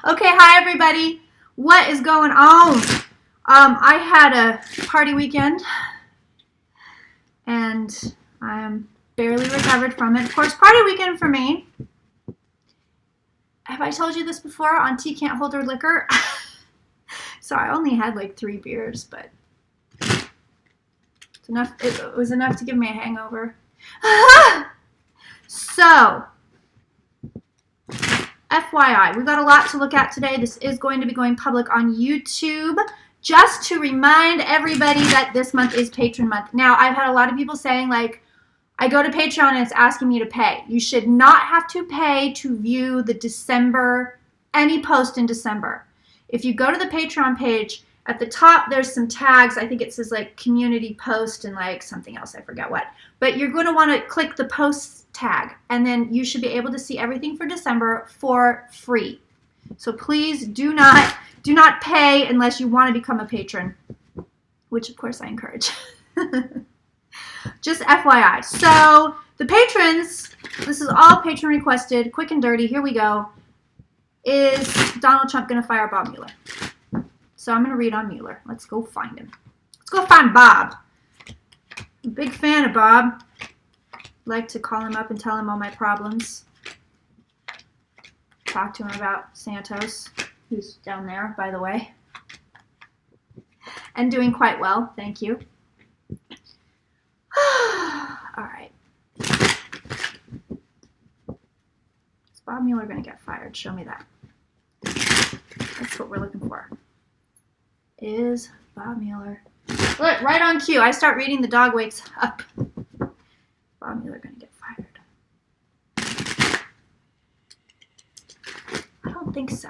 Okay, hi everybody. What is going on? I had a party weekend and I am barely recovered from it. Of course, party weekend for me. Have I told you this before on Tea Can't Hold Her Liquor? So I only had like 3 beers, but it's enough. It was enough to give me a hangover. So, FYI, we've got a lot to look at today. This is going to be going public on YouTube. Just to remind everybody that this month is Patron month. Now, I've had a lot of people saying, like, I go to Patreon and it's asking me to pay. You should not have to pay to view the December, any post in December. If you go to the Patreon page, at the top there's some tags. I think it says like community post and like something else, I forget what. But you're going to want to click the post tag and then you should be able to see everything for December for free. So please do not pay unless you want to become a patron, which of course I encourage. Just FYI. So the patrons, this is all patron requested, quick and dirty, here we go. Is Donald Trump going to fire Bob Mueller? So I'm going to read on Mueller. Let's go find him. Let's go find Bob. I'm a big fan of Bob. Like to call him up and tell him all my problems. Talk to him about Santos, who's down there, by the way. And doing quite well, thank you. All right. Is Bob Mueller going to get fired? Show me that. That's what we're looking for. Is Bob Mueller... Look, right on cue. I start reading, the dog wakes up. Bob Mueller going to get fired? I don't think so.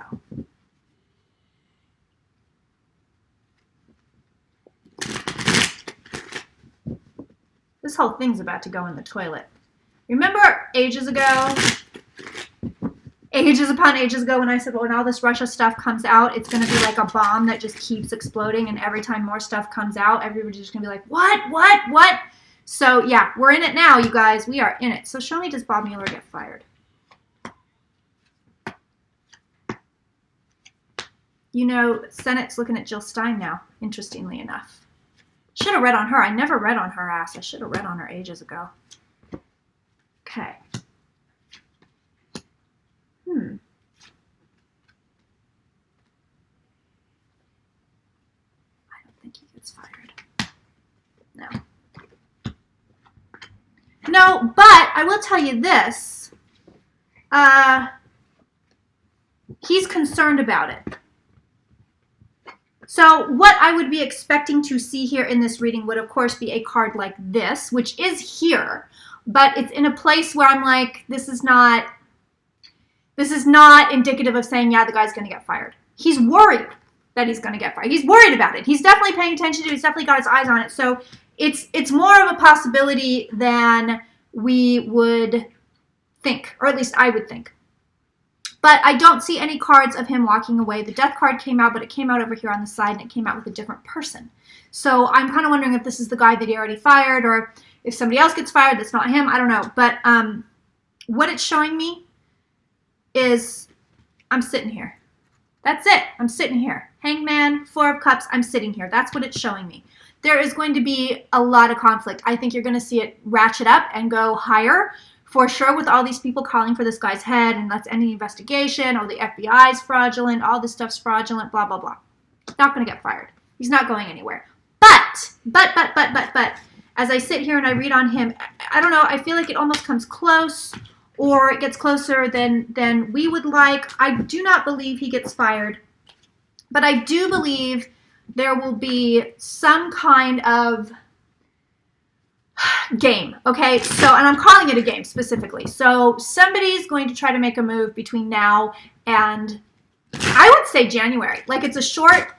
This whole thing's about to go in the toilet. Remember ages ago, ages upon ages ago, when I said, well, when all this Russia stuff comes out, it's going to be like a bomb that just keeps exploding, and every time more stuff comes out, everybody's just going to be like, what? So, yeah, we're in it now, you guys. We are in it. So show me, does Bob Mueller get fired? You know, Senate's looking at Jill Stein now, interestingly enough. Should have read on her. I never read on her ass. I should have read on her ages ago. Okay. I don't think he gets fired. No. No, but I will tell you this. He's concerned about it. So what I would be expecting to see here in this reading would, of course, be a card like this, which is here, but it's in a place where I'm like, this is not indicative of saying, yeah, the guy's going to get fired. He's worried that he's going to get fired. He's worried about it. He's definitely paying attention to it. He's definitely got his eyes on it. So it's more of a possibility than we would think, or at least I would think. But I don't see any cards of him walking away. The death card came out, but it came out over here on the side, and it came out with a different person. So I'm kind of wondering if this is the guy that he already fired, or if somebody else gets fired that's not him. I don't know. But what it's showing me is I'm sitting here. That's it. I'm sitting here. Hangman, 4 of Cups, I'm sitting here. That's what it's showing me. There is going to be a lot of conflict. I think you're going to see it ratchet up and go higher. For sure, with all these people calling for this guy's head, and let's end the investigation, or the FBI's fraudulent, all this stuff's fraudulent, blah, blah, blah. Not going to get fired. He's not going anywhere. But, as I sit here and I read on him, I don't know, I feel like it almost comes close, or it gets closer than we would like. I do not believe he gets fired, but I do believe there will be some kind of game, okay? So, and I'm calling it a game specifically. So somebody's going to try to make a move between now and, I would say, January. Like, it's a short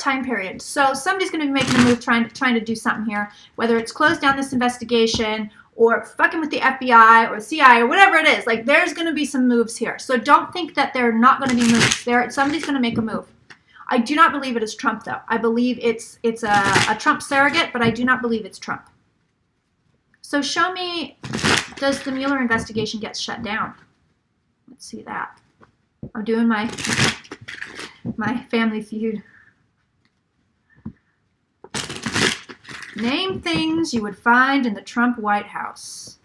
time period. So somebody's going to be making a move, trying to do something here, whether it's close down this investigation or fucking with the FBI or CIA or whatever it is. Like, there's going to be some moves here. So don't think that they're not going to be moves. Somebody's going to make a move. I do not believe it is Trump, though. I believe it's a Trump surrogate, but I do not believe it's Trump. So show me, does the Mueller investigation get shut down? Let's see that. I'm doing my Family Feud. Name things you would find in the Trump White House.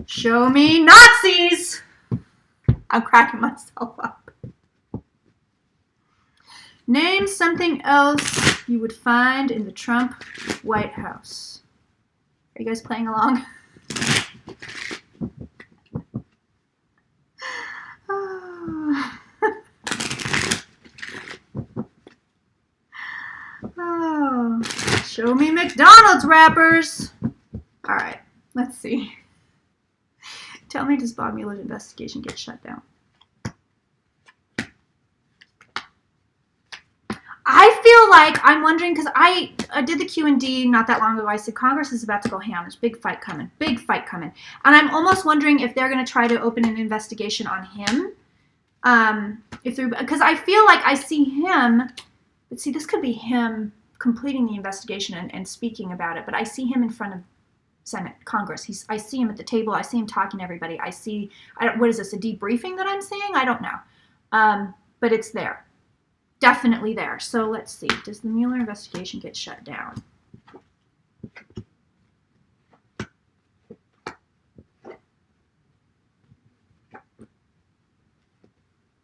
Show me Nazis! I'm cracking myself up. Name something else you would find in the Trump White House. Are you guys playing along? Oh, show me McDonald's wrappers. All right, let's see. Tell me, does Bob Mueller's investigation get shut down? I feel like I'm wondering, because I did the Q&D not that long ago. I said Congress is about to go ham. There's a big fight coming. Big fight coming. And I'm almost wondering if they're going to try to open an investigation on him. Because I feel like I see him, but see, this could be him completing the investigation and speaking about it. But I see him in front of Congress. I see him at the table. I see him talking to everybody. What is this, a debriefing that I'm seeing? I don't know. But it's there. Definitely there. So let's see. Does the Mueller investigation get shut down?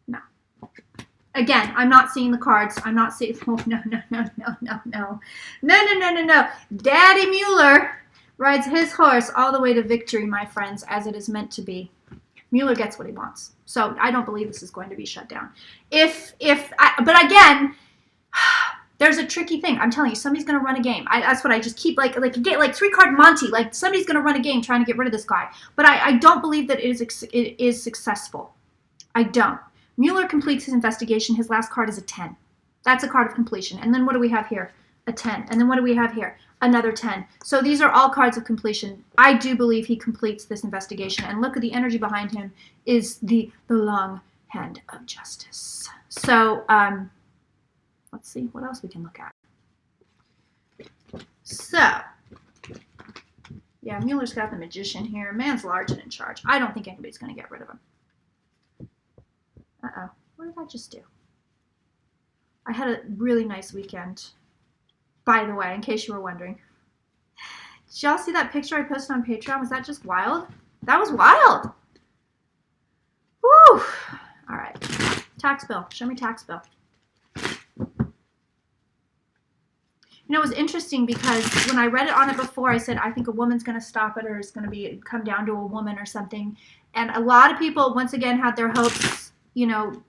No. Again, I'm not seeing the cards. I'm not seeing. Oh, no. Daddy Mueller rides his horse all the way to victory, my friends, as it is meant to be. Mueller gets what he wants. So I don't believe this is going to be shut down. But again, there's a tricky thing. I'm telling you, somebody's going to run a game. That's what I just keep like 3-card Monty. Like somebody's going to run a game trying to get rid of this guy. But I don't believe that it is successful. I don't. Mueller completes his investigation. His last card is a 10. That's a card of completion. And then what do we have here? A 10. And then what do we have here? Another 10. So these are all cards of completion. I do believe he completes this investigation. And look at the energy behind him is the long hand of justice. So let's see what else we can look at. So, yeah, Mueller's got the magician here. Man's large and in charge. I don't think anybody's going to get rid of him. Uh-oh. What did I just do? I had a really nice weekend. By the way, in case you were wondering. Did y'all see that picture I posted on Patreon? Was that just wild? That was wild. Woo! All right. Tax bill. Show me tax bill. You know, it was interesting because when I read it on it before, I said, I think a woman's going to stop it or it's going to come down to a woman or something. And a lot of people, once again, had their hopes, you know,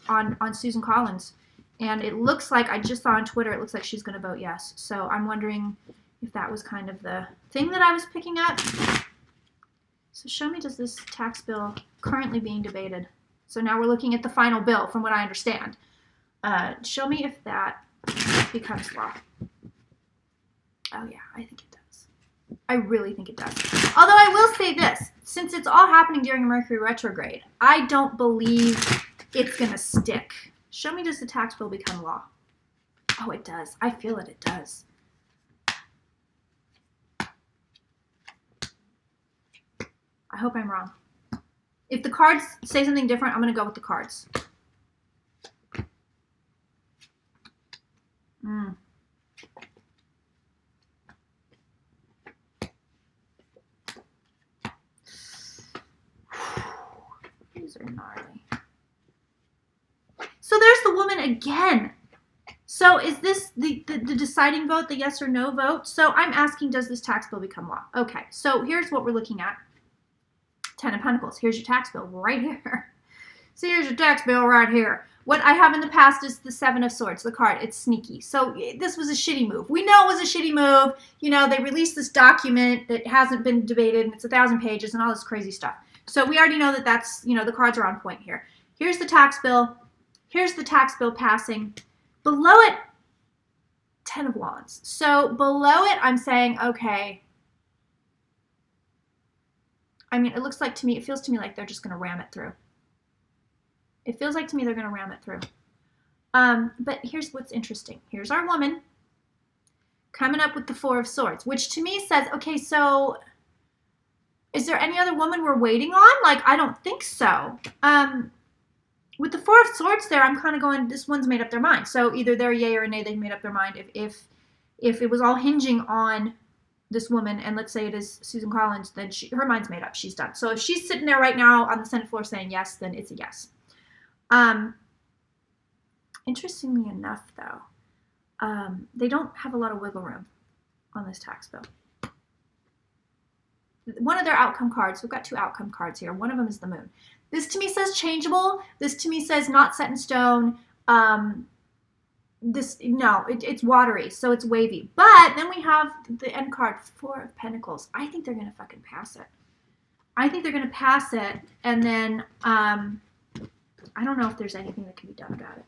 on Susan Collins. And it looks like, I just saw on Twitter, it looks like she's going to vote yes. So I'm wondering if that was kind of the thing that I was picking up. So show me, does this tax bill currently being debated? So now we're looking at the final bill, from what I understand. Show me if that becomes law. Oh yeah, I think it does. I really think it does. Although I will say this, since it's all happening during Mercury retrograde, I don't believe it's going to stick. Show me, does the tax bill become law? Oh, it does. I feel it does. I hope I'm wrong. If the cards say something different, I'm going to go with the cards. These are gnarly. So there's the woman again. So is this the deciding vote, the yes or no vote? So I'm asking, does this tax bill become law? Okay, so here's what we're looking at. 10 of Pentacles. Here's your tax bill right here. So here's your tax bill right here. What I have in the past is the 7 of Swords, the card. It's sneaky. So this was a shitty move. We know it was a shitty move. You know, they released this document that hasn't been debated, and it's 1,000 pages and all this crazy stuff. So we already know that that's, you know, the cards are on point here. Here's the tax bill. Here's the tax bill passing. Below it, 10 of Wands. So below it, I'm saying, okay. I mean, it looks like to me, it feels to me like they're just going to ram it through. It feels like to me they're going to ram it through. But here's what's interesting. Here's our woman coming up with the 4 of Swords, which to me says, okay, so Is there any other woman we're waiting on? Like, I don't think so. With the Four of Swords there, I'm kind of going, this one's made up their mind. So either they're a yay or a nay, they've made up their mind. If it was all hinging on this woman, and let's say it is Susan Collins, then her mind's made up. She's done. So if she's sitting there right now on the Senate floor saying yes, then it's a yes. Interestingly enough, though, they don't have a lot of wiggle room on this tax bill. One of their outcome cards, we've got 2 outcome cards here. One of them is the moon. This to me says changeable. This to me says not set in stone. It's watery, so it's wavy. But then we have the end card, 4 of Pentacles. I think they're going to fucking pass it. I think they're going to pass it, and then I don't know if there's anything that can be done about it.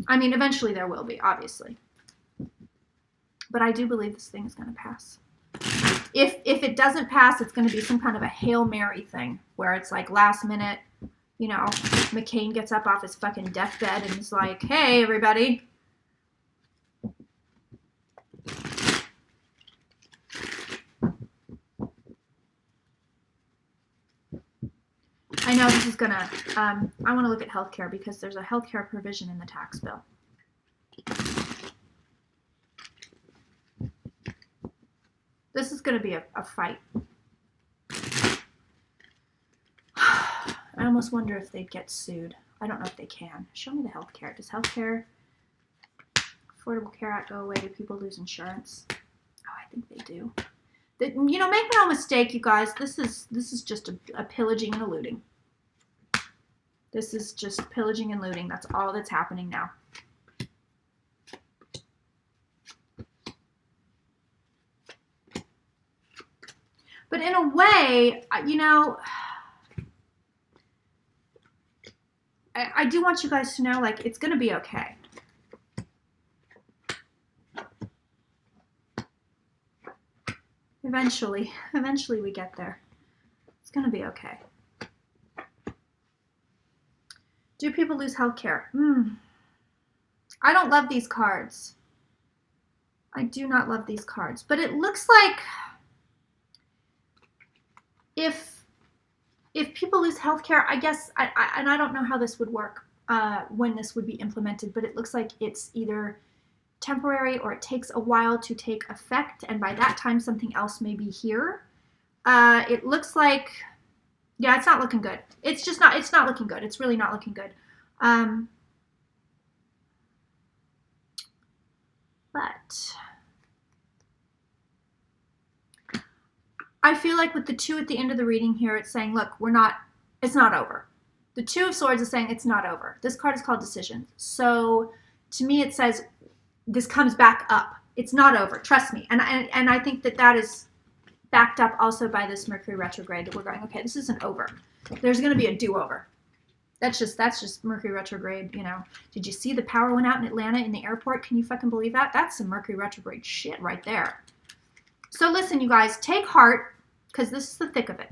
I mean, eventually there will be, obviously. But I do believe this thing is going to pass. If it doesn't pass, it's going to be some kind of a Hail Mary thing where it's like last minute, you know, McCain gets up off his fucking deathbed and is like, hey, everybody. I know this is going to, I want to look at healthcare because there's a healthcare provision in the tax bill. This is going to be a fight. I almost wonder if they'd get sued. I don't know if they can. Show me the healthcare. Does healthcare, Affordable Care Act go away? Do people lose insurance? Oh, I think they do. You know, make no mistake, you guys. This is just a pillaging and a looting. This is just pillaging and looting. That's all that's happening now. But in a way, you know, I do want you guys to know, like, it's going to be okay. Eventually we get there. It's going to be okay. Do people lose health care? I don't love these cards. I do not love these cards. But it looks like if people lose health care, I guess, and I don't know how this would work when this would be implemented, but it looks like it's either temporary or it takes a while to take effect, and by that time something else may be here. It looks like, yeah, it's not looking good. It's not looking good. It's really not looking good. But I feel like with the 2 at the end of the reading here, it's saying, look, it's not over. The 2 of Swords is saying it's not over. This card is called Decision. So to me, it says this comes back up. It's not over. Trust me. And I think that is backed up also by this Mercury retrograde, that we're going, okay, this isn't over. There's going to be a do-over. That's just Mercury retrograde, you know. Did you see the power went out in Atlanta in the airport? Can you fucking believe that? That's some Mercury retrograde shit right there. So listen, you guys, take heart, because this is the thick of it.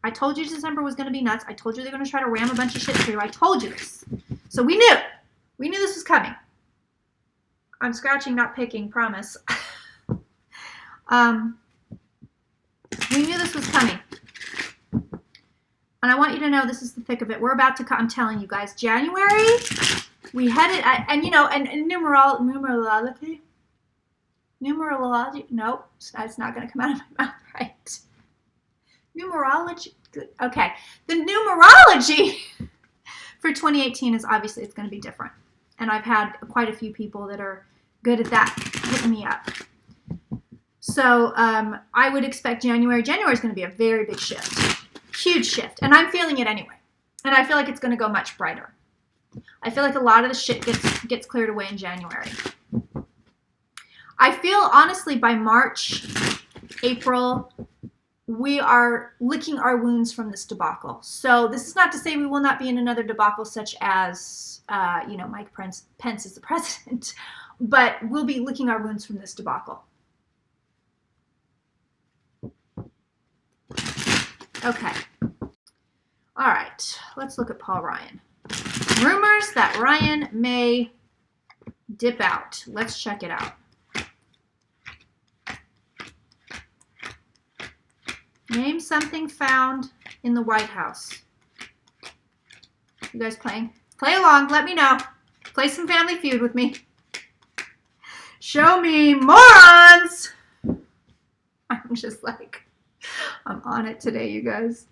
I told you December was going to be nuts. I told you they're going to try to ram a bunch of shit through. I told you this. So we knew. We knew this was coming. I'm scratching, not picking, promise. We knew this was coming. And I want you to know this is the thick of it. We're about to come. I'm telling you guys, January, we headed, and you know, and numerology, nope, it's not going to come out of my mouth right. Numerology, good. Okay. The numerology for 2018 is obviously, it's going to be different. And I've had quite a few people that are good at that hitting me up. So I would expect January is going to be a very big shift. Huge shift. And I'm feeling it anyway. And I feel like it's going to go much brighter. I feel like a lot of the shit gets cleared away in January. I feel, honestly, by March, April, we are licking our wounds from this debacle. So this is not to say we will not be in another debacle such as, you know, Mike Pence is the president. But we'll be licking our wounds from this debacle. Okay. All right. Let's look at Paul Ryan. Rumors that Ryan may dip out. Let's check it out. Name something found in the White House. You guys playing? Play along. Let me know. Play some Family Feud with me. Show me morons. I'm just like, I'm on it today, you guys.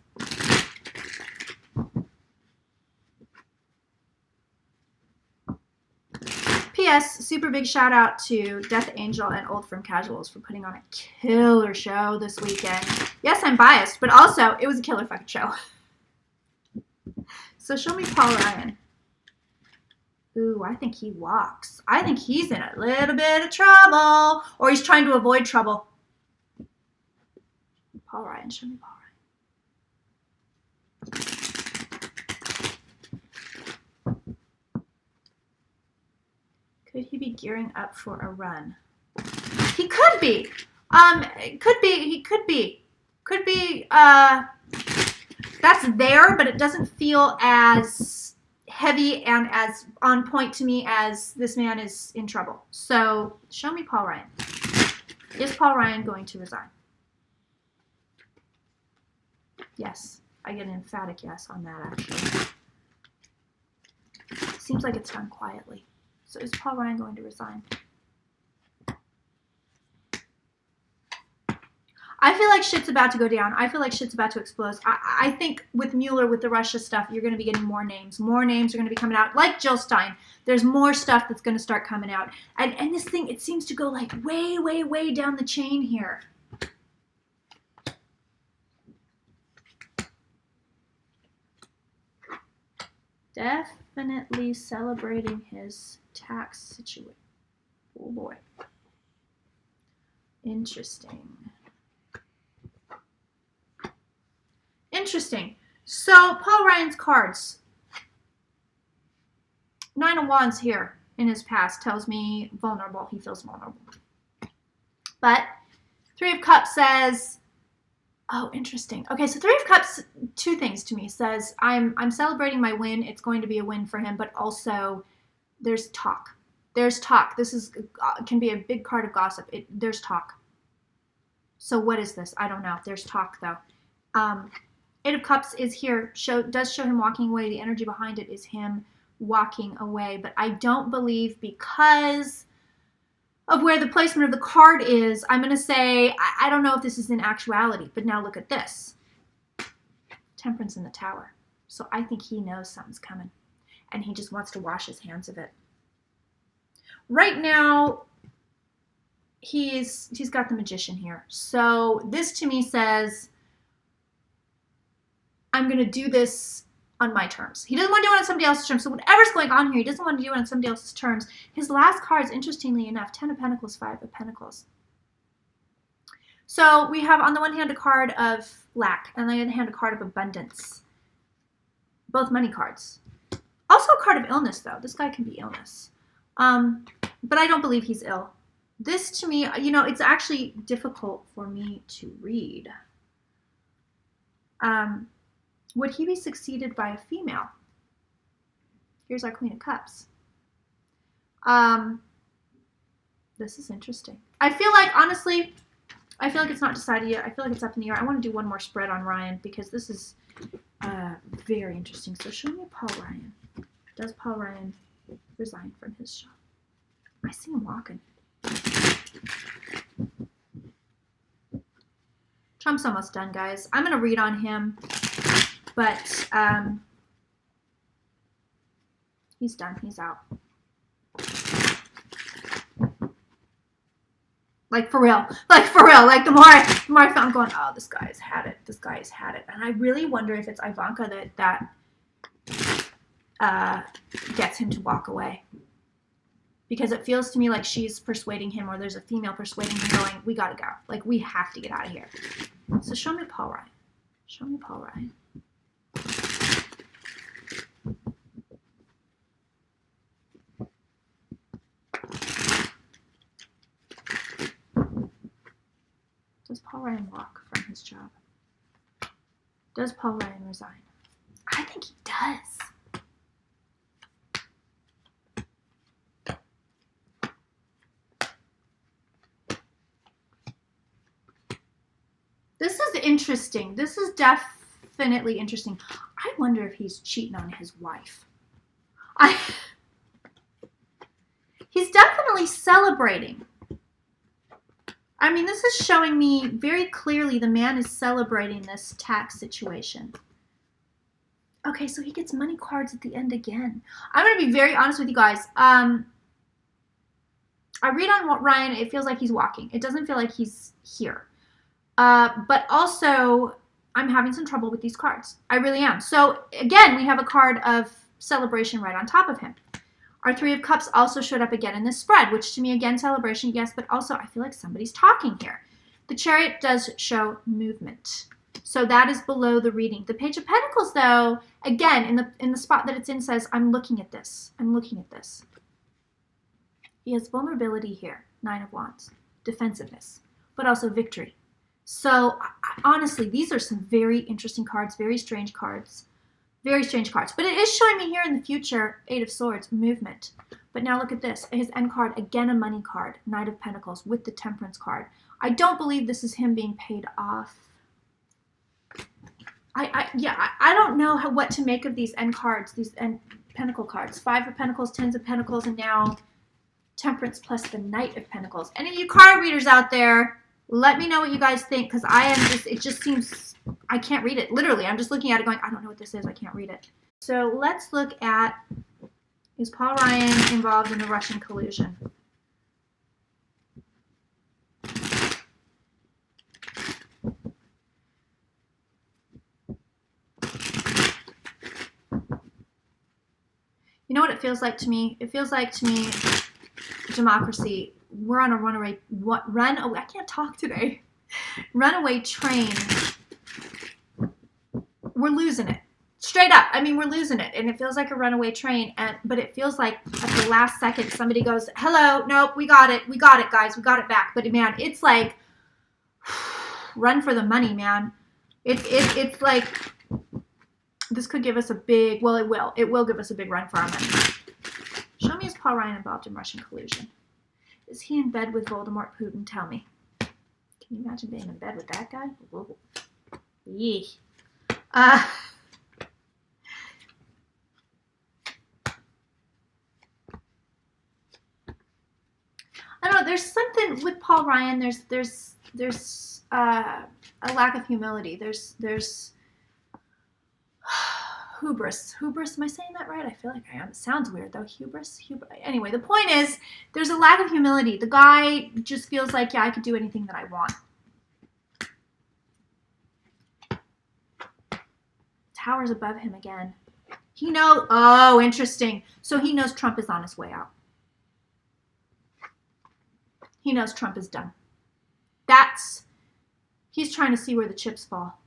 P.S. Super big shout out to Death Angel and Old Firm Casuals for putting on a killer show this weekend. Yes, I'm biased, but also it was a killer fucking show. So show me Paul Ryan. Ooh, I think he walks. I think he's in a little bit of trouble. Or he's trying to avoid trouble. Paul Ryan, show me Paul Ryan. Could he be gearing up for a run? He could be. It could be. He could be. Could be. That's there, but it doesn't feel as heavy and as on point to me as this man is in trouble. So show me Paul Ryan. Is Paul Ryan going to resign? Yes. I get an emphatic yes on that, actually. Seems like it's done quietly. So is Paul Ryan going to resign? I feel like shit's about to go down. I feel like shit's about to explode. I think with Mueller, with the Russia stuff, you're going to be getting more names. More names are going to be coming out. Like Jill Stein. There's more stuff that's going to start coming out. And this thing, it seems to go like way, way, way down the chain here. Definitely celebrating his tax situation. Oh boy. Interesting. Interesting. So Paul Ryan's cards. Nine of Wands here in his past tells me vulnerable. He feels vulnerable. But Three of Cups says, oh, interesting. Okay, so Three of Cups, two things to me. Says, I'm celebrating my win. It's going to be a win for him, but also there's talk. There's talk. This is can be a big card of gossip. There's talk. So what is this? I don't know. There's talk, though. Eight of Cups is here. Does show him walking away. The energy behind it is him walking away. But I don't believe, because of where the placement of the card is, I'm going to say, I don't know if this is in actuality. But now look at this. Temperance in the Tower. So I think he knows something's coming. And he just wants to wash his hands of it. Right now, he's got the Magician here. So this to me says, I'm going to do this on my terms. He doesn't want to do it on somebody else's terms. So whatever's going on here, he doesn't want to do it on somebody else's terms. His last cards, interestingly enough, 10 of Pentacles, 5 of Pentacles. So we have on the one hand a card of lack, and on the other hand a card of abundance. Both money cards. Also a card of illness, though. This guy can be illness. But I don't believe he's ill. This to me, you know, it's actually difficult for me to read. Would he be succeeded by a female? Here's our Queen of Cups. This is interesting. I feel like, honestly, I feel like it's not decided yet. I feel like it's up in the air. I want to do one more spread on Ryan because this is very interesting. So show me Paul Ryan. Does Paul Ryan resign from his job? I see him walking. Trump's almost done, guys. I'm going to read on him. But he's done. He's out. Like for real. Like for real. Like the more I found, I'm going, oh, this guy's had it. This guy's had it. And I really wonder if it's Ivanka that gets him to walk away. Because it feels to me like she's persuading him, or there's a female persuading him going, we gotta go. Like, we have to get out of here. So show me Paul Ryan. Show me Paul Ryan. Does Paul Ryan walk from his job? Does Paul Ryan resign? I think he does. This is interesting. This is definitely interesting. I wonder if he's cheating on his wife. He's definitely celebrating. I mean, this is showing me very clearly the man is celebrating this tax situation. Okay, so he gets money cards at the end again. I'm going to be very honest with you guys. I read on Ryan, it feels like he's walking. It doesn't feel like he's here. But also, I'm having some trouble with these cards. I really am. So, again, we have a card of celebration right on top of him. Our Three of Cups also showed up again in this spread, which to me, again, celebration, yes, but also I feel like somebody's talking here. The Chariot does show movement. So that is below the reading. The Page of Pentacles, though, again, in the spot that it's in, says, I'm looking at this. I'm looking at this. He has vulnerability here. 9 of Wands. Defensiveness. But also victory. So, honestly, these are some very interesting cards. Very strange cards. Very strange cards. But it is showing me here in the future, 8 of Swords, movement. But now look at this. His end card, again a money card. Knight of Pentacles with the Temperance card. I don't believe this is him being paid off. I don't know what to make of these end cards, these end Pentacle cards. 5 of Pentacles, 10 of Pentacles, and now Temperance plus the Knight of Pentacles. Any of you card readers out there, let me know what you guys think, because it just seems, I can't read it. Literally, I'm just looking at it going, I don't know what this is. I can't read it. So let's look at, is Paul Ryan involved in the Russian collusion? You know what it feels like to me? It feels like to me, democracy, we're on a runaway I can't talk today. Runaway train. We're losing it. Straight up. I mean, we're losing it. And it feels like a runaway train. But it feels like at the last second, somebody goes, hello, nope, we got it. We got it, guys. We got it back. But man, it's like, run for the money, man. It's like, this could give us a big, well, it will. It will give us a big run for our money. Show me, is Paul Ryan involved in Russian collusion? Is he in bed with Voldemort Putin? Tell me. Can you imagine being in bed with that guy? Whoa. Yee. I don't know. There's something with Paul Ryan. There's a lack of humility. There's hubris. Hubris, am I saying that right? I feel like I am. It sounds weird though. Hubris. Anyway, the point is there's a lack of humility. The guy just feels like, yeah, I could do anything that I want. Tower's above him again. He knows, oh, interesting. So he knows Trump is on his way out. He knows Trump is done. He's trying to see where the chips fall.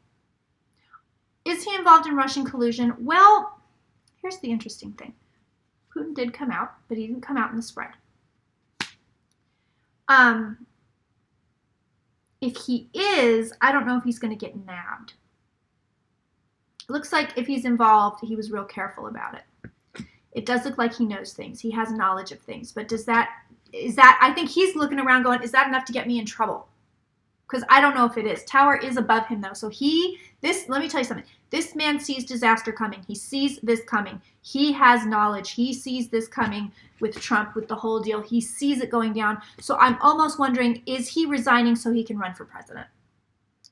Is he involved in Russian collusion? Well, here's the interesting thing. Putin did come out, but he didn't come out in the spread. If he is, I don't know if he's going to get nabbed. It looks like if he's involved, he was real careful about it. It does look like he knows things. He has knowledge of things. But is that, I think he's looking around going, is that enough to get me in trouble? Because I don't know if it is. Tower is above him though. So let me tell you something. This man sees disaster coming. He sees this coming. He has knowledge. He sees this coming with Trump, with the whole deal. He sees it going down. So I'm almost wondering, is he resigning so he can run for president?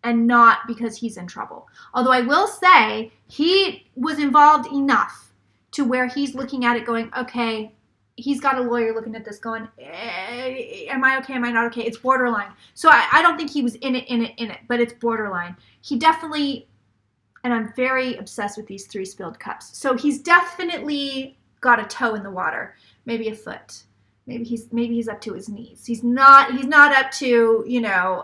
And not because he's in trouble. Although I will say he was involved enough to where he's looking at it going, okay, he's got a lawyer looking at this going, am I okay? Am I not okay? It's borderline. So I don't think he was in it, but it's borderline. He definitely, and I'm very obsessed with these 3 spilled cups. So he's definitely got a toe in the water, maybe a foot. Maybe he's up to his knees. He's not up to,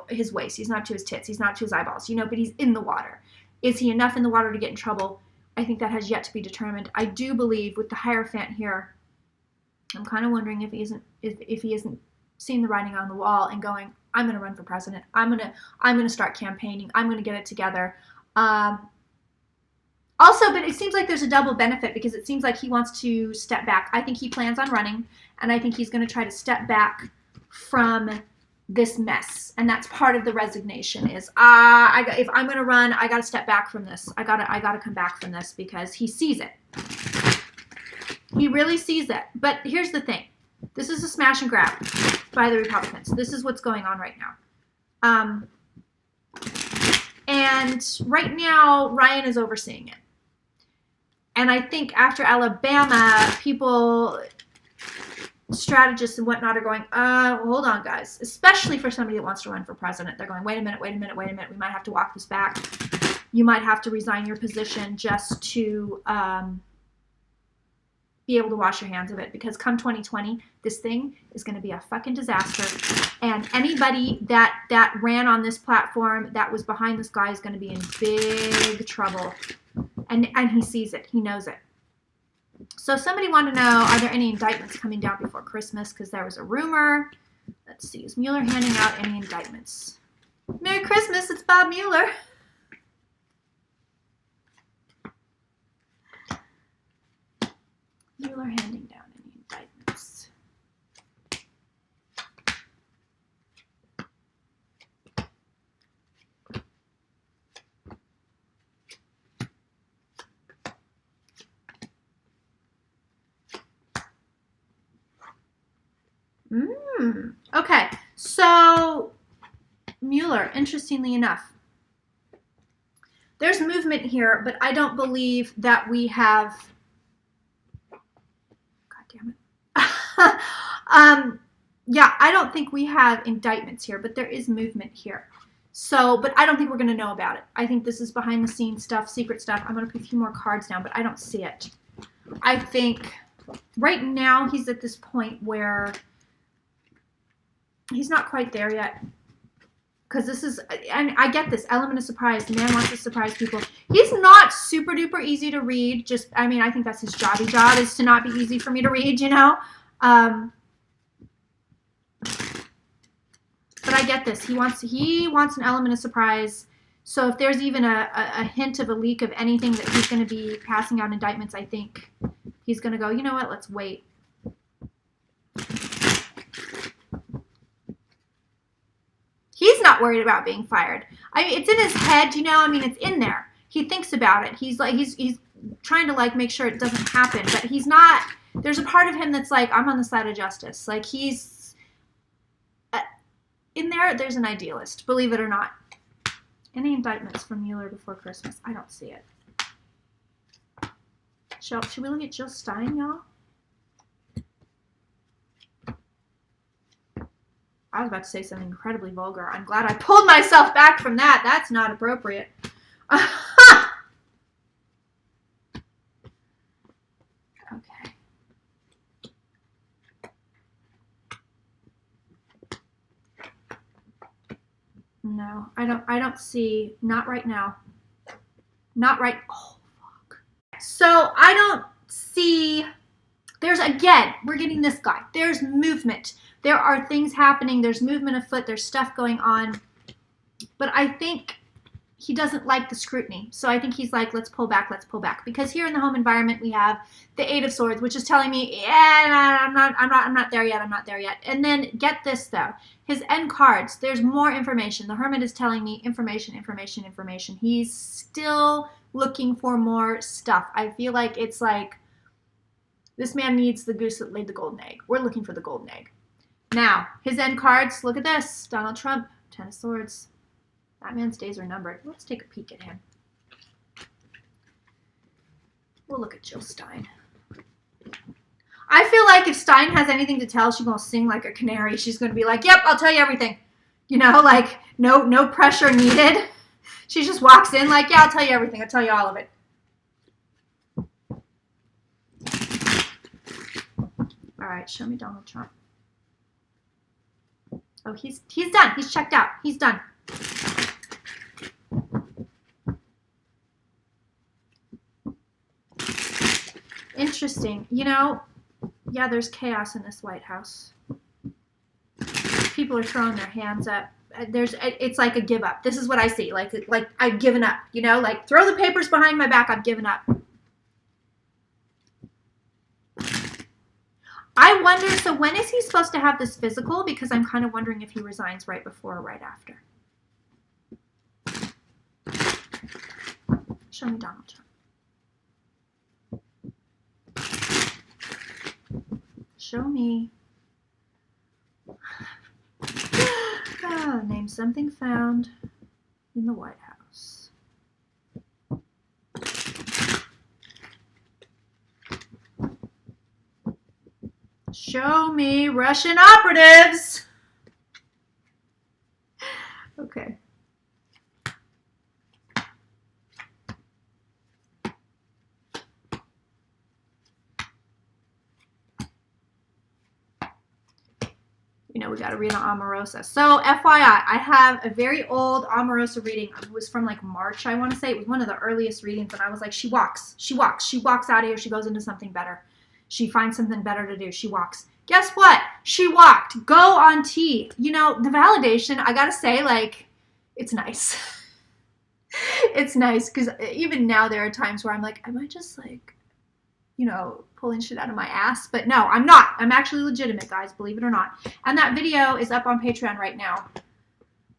his waist. He's not up to his tits. He's not up to his eyeballs, but he's in the water. Is he enough in the water to get in trouble? I think that has yet to be determined. I do believe with the Hierophant here, I'm kind of wondering if he isn't seeing the writing on the wall and going, I'm going to run for president. I'm going to start campaigning. I'm going to get it together. Also, but it seems like there's a double benefit because it seems like he wants to step back. I think he plans on running, and I think he's going to try to step back from this mess. And that's part of the resignation is, if I'm going to run, I got to step back from this. I got to come back from this because he sees it. He really sees it. But here's the thing. This is a smash and grab by the Republicans. This is what's going on right now. And right now, Ryan is overseeing it. And I think after Alabama, people, strategists and whatnot are going, hold on, guys. Especially for somebody that wants to run for president. They're going, wait a minute. We might have to walk this back. You might have to resign your position just to be able to wash your hands of it. Because come 2020, this thing is going to be a fucking disaster. And anybody that ran on this platform that was behind this guy is going to be in big trouble. And he sees it. He knows it. So somebody wanted to know, are there any indictments coming down before Christmas? Because there was a rumor. Let's see. Is Mueller handing out any indictments? Merry Christmas. It's Bob Mueller. Mueller handing down any indictments. Okay, so Mueller, interestingly enough, there's movement here, but I don't believe that we have, God damn it. Yeah, I don't think we have indictments here, but there is movement here. So, but I don't think we're going to know about it. I think this is behind the scenes stuff, secret stuff. I'm going to put a few more cards down, but I don't see it. I think right now he's at this point where he's not quite there yet. Because this is, and I get this element of surprise. The man wants to surprise people. He's not super duper easy to read. Just, I mean, I think that's his job is to not be easy for me to read, you know. But I get this. He wants an element of surprise. So if there's even a hint of a leak of anything that he's going to be passing out indictments, I think he's going to go, you know what, let's wait. He's not worried about being fired. I mean, it's in his head, you know. I mean, it's in there. He thinks about it. He's like, he's trying to like make sure it doesn't happen, but he's not. There's a part of him that's like, I'm on the side of justice. Like he's in there. There's an idealist, believe it or not. Any indictments from Mueller before Christmas? I don't see it. Should we look at Jill Stein, y'all? I was about to say something incredibly vulgar. I'm glad I pulled myself back from that. That's not appropriate. Okay. No, I don't see, not right now. Not right, oh, fuck. So I don't see, there's, again, we're getting this guy. There's movement. There are things happening. There's movement afoot. There's stuff going on. But I think he doesn't like the scrutiny. So I think he's like, let's pull back, let's pull back. Because here in the home environment, we have the Eight of Swords, which is telling me, yeah, I'm not there yet. I'm not there yet. And then get this, though. His end cards, there's more information. The Hermit is telling me information, information, information. He's still looking for more stuff. I feel like it's like this man needs the goose that laid the golden egg. We're looking for the golden egg. Now, his end cards, look at this. Donald Trump, 10 of Swords. That man's days are numbered. Let's take a peek at him. We'll look at Jill Stein. I feel like if Stein has anything to tell, she's going to sing like a canary. She's going to be like, yep, I'll tell you everything. You know, like no pressure needed. She just walks in like, yeah, I'll tell you everything. I'll tell you all of it. All right, show me Donald Trump. Oh, he's done. He's checked out. He's done. Interesting. You know, yeah, there's chaos in this White House. People are throwing their hands up. It's like a give up. This is what I see. Like I've given up. You know, like throw the papers behind my back. I've given up. I wonder, so when is he supposed to have this physical? Because I'm kind of wondering if he resigns right before or right after. Show me Donald Trump. Show me. Name something found in the White House. Show me Russian operatives. Okay. You know, we got to read on Omarosa. So, FYI, I have a very old Omarosa reading. It was from like March, I want to say. It was one of the earliest readings, and I was like, she walks out of here. She goes into something better. She finds something better to do. She walks. Guess what? She walked. Go on T. You know, the validation, I got to say, like, it's nice. It's nice because even now there are times where I'm like, am I just like, you know, pulling shit out of my ass? But no, I'm not. I'm actually legitimate, guys, believe it or not. And that video is up on Patreon right now.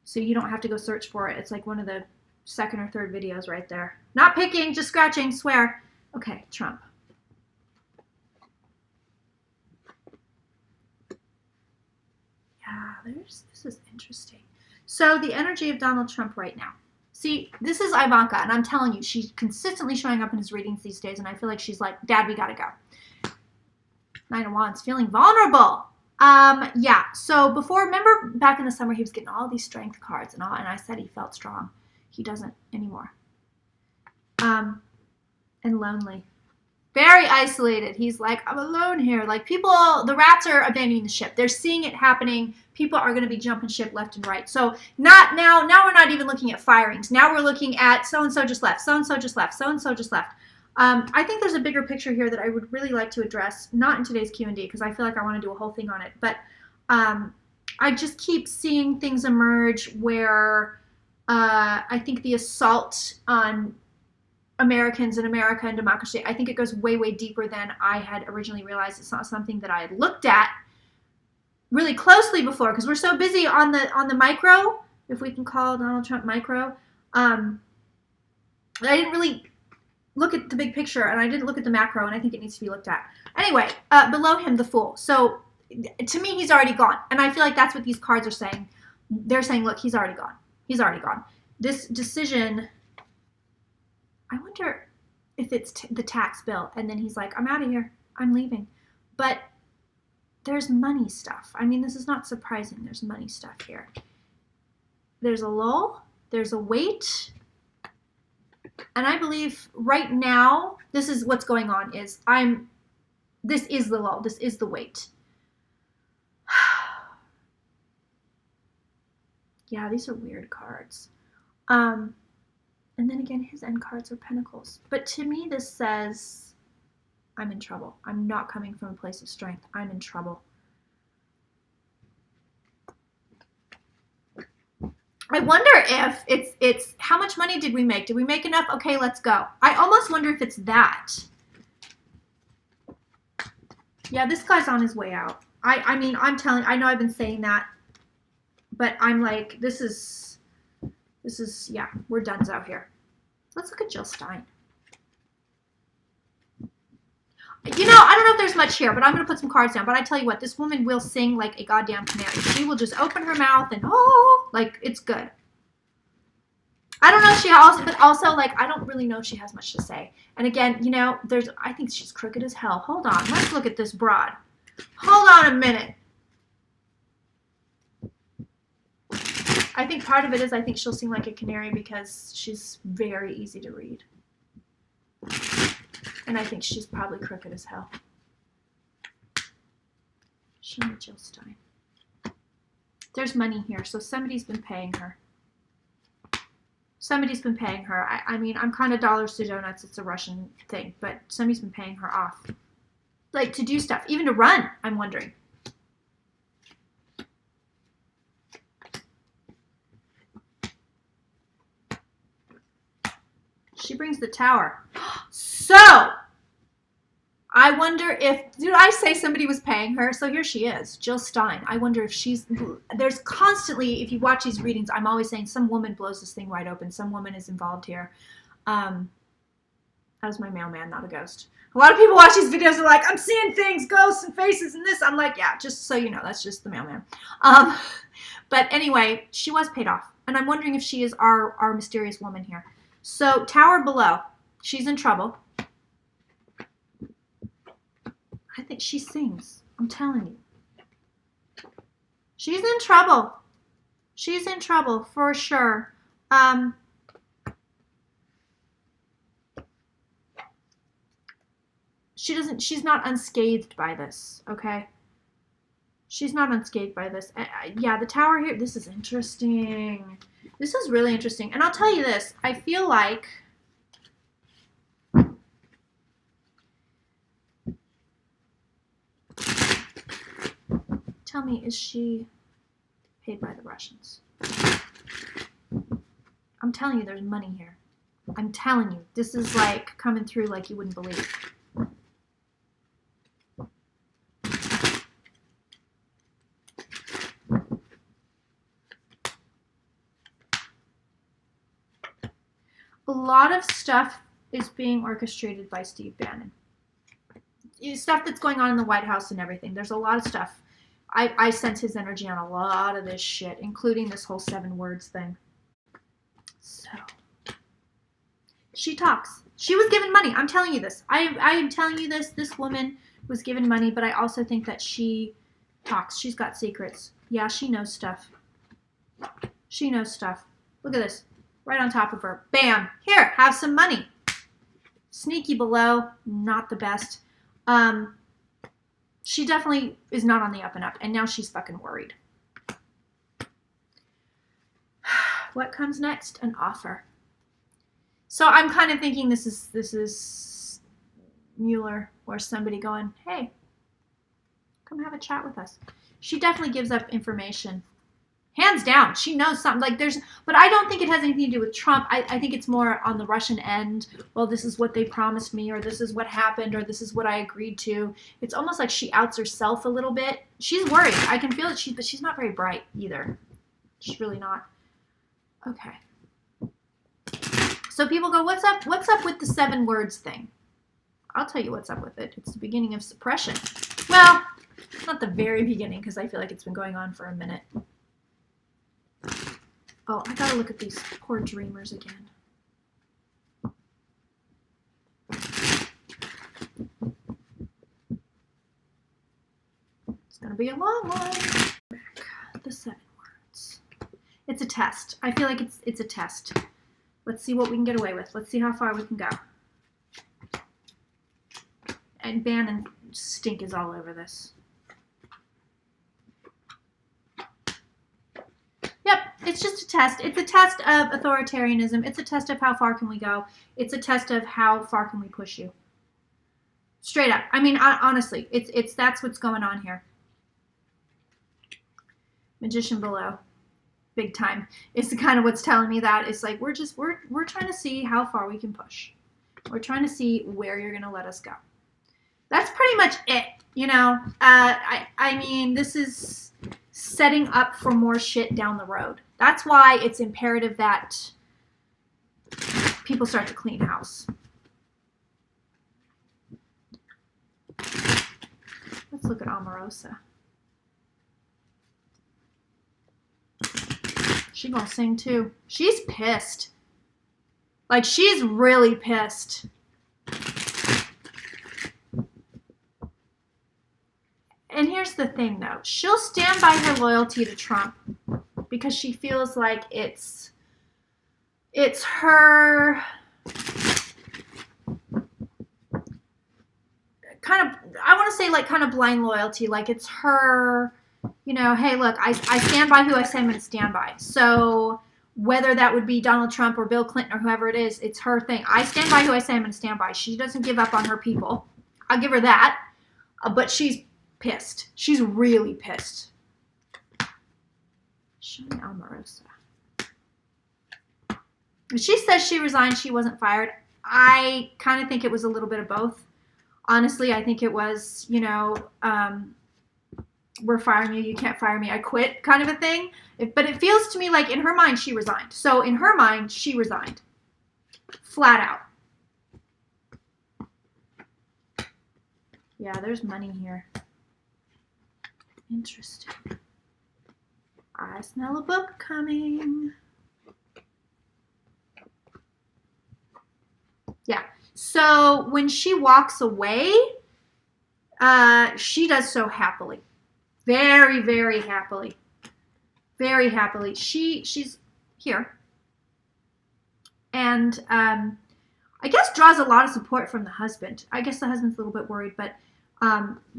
So you don't have to go search for it. It's like one of the second or third videos right there. Not picking, just scratching, swear. Okay, Trump. Yeah, this is interesting. So the energy of Donald Trump right now. See, this is Ivanka, and I'm telling you, she's consistently showing up in his readings these days, and I feel like she's like, Dad, we gotta go. Nine of Wands, feeling vulnerable. Yeah, so before, remember back in the summer, he was getting all these strength cards and all, and I said he felt strong. He doesn't anymore. And lonely. Very isolated. He's like, I'm alone here. Like people, the rats are abandoning the ship. They're seeing it happening. People are going to be jumping ship left and right. So not now we're not even looking at firings. Now we're looking at so-and-so just left, so-and-so just left, so-and-so just left. I think there's a bigger picture here that I would really like to address, not in today's Q&D, because I feel like I want to do a whole thing on it. But I just keep seeing things emerge where I think the assault on Americans and America and democracy, I think it goes way, way deeper than I had originally realized. It's not something that I had looked at really closely before because we're so busy on the micro, if we can call Donald Trump micro. I didn't really look at the big picture, and I didn't look at the macro, and I think it needs to be looked at. Anyway, below him, the Fool. So to me, he's already gone, and I feel like that's what these cards are saying. They're saying, look, he's already gone. He's already gone. This decision, I wonder if it's the tax bill, and then he's like, I'm out of here. I'm leaving. But there's money stuff. I mean, this is not surprising. There's money stuff here. There's a lull. There's a wait. And I believe right now, this is what's going on is this is the lull. This is the wait. Yeah, these are weird cards. And then again, his end cards are pentacles. But to me, this says, I'm in trouble. I'm not coming from a place of strength. I'm in trouble. I wonder if it's how much money did we make? Did we make enough? Okay, let's go. I almost wonder if it's that. Yeah, this guy's on his way out. I mean, I know I've been saying that, but I'm like, this is, yeah, we're done's out here. Let's look at Jill Stein. You know, I don't know if there's much here, but I'm going to put some cards down. But I tell you what, this woman will sing like a goddamn canary. She will just open her mouth and, oh, like, it's good. I don't know if she also, but also, like, I don't really know if she has much to say. And again, you know, I think she's crooked as hell. Hold on. Let's look at this broad. Hold on a minute. I think part of it is I think she'll sing like a canary because she's very easy to read. And I think she's probably crooked as hell. Show me Jill Stein. There's money here, so somebody's been paying her. Somebody's been paying her. I mean, I'm kind of dollars to donuts. It's a Russian thing, but somebody's been paying her off. Like, to do stuff. Even to run, I'm wondering. She brings the Tower. So, I wonder if, did I say somebody was paying her? So here she is, Jill Stein. I wonder if there's constantly, if you watch these readings, I'm always saying some woman blows this thing wide open. Some woman is involved here. That was my mailman, not a ghost. A lot of people watch these videos and are like, I'm seeing things, ghosts and faces and this. I'm like, yeah, just so you know, that's just the mailman. But anyway, she was paid off. And I'm wondering if she is our mysterious woman here. So tower below, she's in trouble. I think she sings. I'm telling you. She's in trouble. She's in trouble for sure. She's not unscathed by this, okay? She's not unscathed by this. Yeah, the tower here, this is interesting. This is really interesting. And I'll tell you this, I feel like tell me, is she paid by the Russians? I'm telling you, there's money here. I'm telling you, this is like coming through like you wouldn't believe. A lot of stuff is being orchestrated by Steve Bannon. Stuff that's going on in the White House and everything. There's a lot of stuff. I sense his energy on a lot of this shit, including this whole 7 words thing. So, she talks. She was given money. I'm telling you this. I am telling you this. This woman was given money, but I also think that she talks. She's got secrets. Yeah, she knows stuff. She knows stuff. Look at this. Right on top of her. Bam. Here, have some money. Sneaky below. Not the best. She definitely is not on the up and up. And now she's fucking worried. What comes next? An offer. So I'm kind of thinking this is Mueller or somebody going, hey, come have a chat with us. She definitely gives up information. Hands down, she knows something. Like but I don't think it has anything to do with Trump. I think it's more on the Russian end. Well, this is what they promised me, or this is what happened, or this is what I agreed to. It's almost like she outs herself a little bit. She's worried. I can feel it. But she's not very bright either. She's really not. Okay. So people go, what's up? What's up with the 7 words thing? I'll tell you what's up with it. It's the beginning of suppression. Well, not the very beginning, because I feel like it's been going on for a minute. Oh, I gotta look at these poor dreamers again. It's gonna be a long one. Back. The 7 words. It's a test. I feel like it's a test. Let's see what we can get away with. Let's see how far we can go. And Bannon stink is all over this. Yep, it's just a test. It's a test of authoritarianism. It's a test of how far can we go. It's a test of how far can we push you. Straight up. I mean, honestly, that's what's going on here. Magician below, big time. It's kind of what's telling me that. It's like we're trying to see how far we can push. We're trying to see where you're gonna let us go. That's pretty much it. You know, I mean, this is setting up for more shit down the road. That's why it's imperative that people start to clean house. Let's look at Omarosa. She gonna sing too. She's pissed. Like, she's really pissed. And here's the thing, though. She'll stand by her loyalty to Trump because she feels like it's her kind of, I want to say like kind of blind loyalty. Like it's her, you know, hey, look, I stand by who I say I'm going to stand by. So whether that would be Donald Trump or Bill Clinton or whoever it is, it's her thing. I stand by who I say I'm going to stand by. She doesn't give up on her people. I'll give her that. But she's pissed. She's really pissed. Show me Omarosa. She says she resigned. She wasn't fired. I kind of think it was a little bit of both. Honestly, I think it was, we're firing you, you can't fire me, I quit kind of a thing. But it feels to me like in her mind, she resigned. So in her mind, she resigned. Flat out. Yeah, there's money here. Interesting. I smell a book coming. Yeah. So when she walks away, she does so happily. Very, very happily. Very happily. She's here. And I guess draws a lot of support from the husband. I guess the husband's a little bit worried, but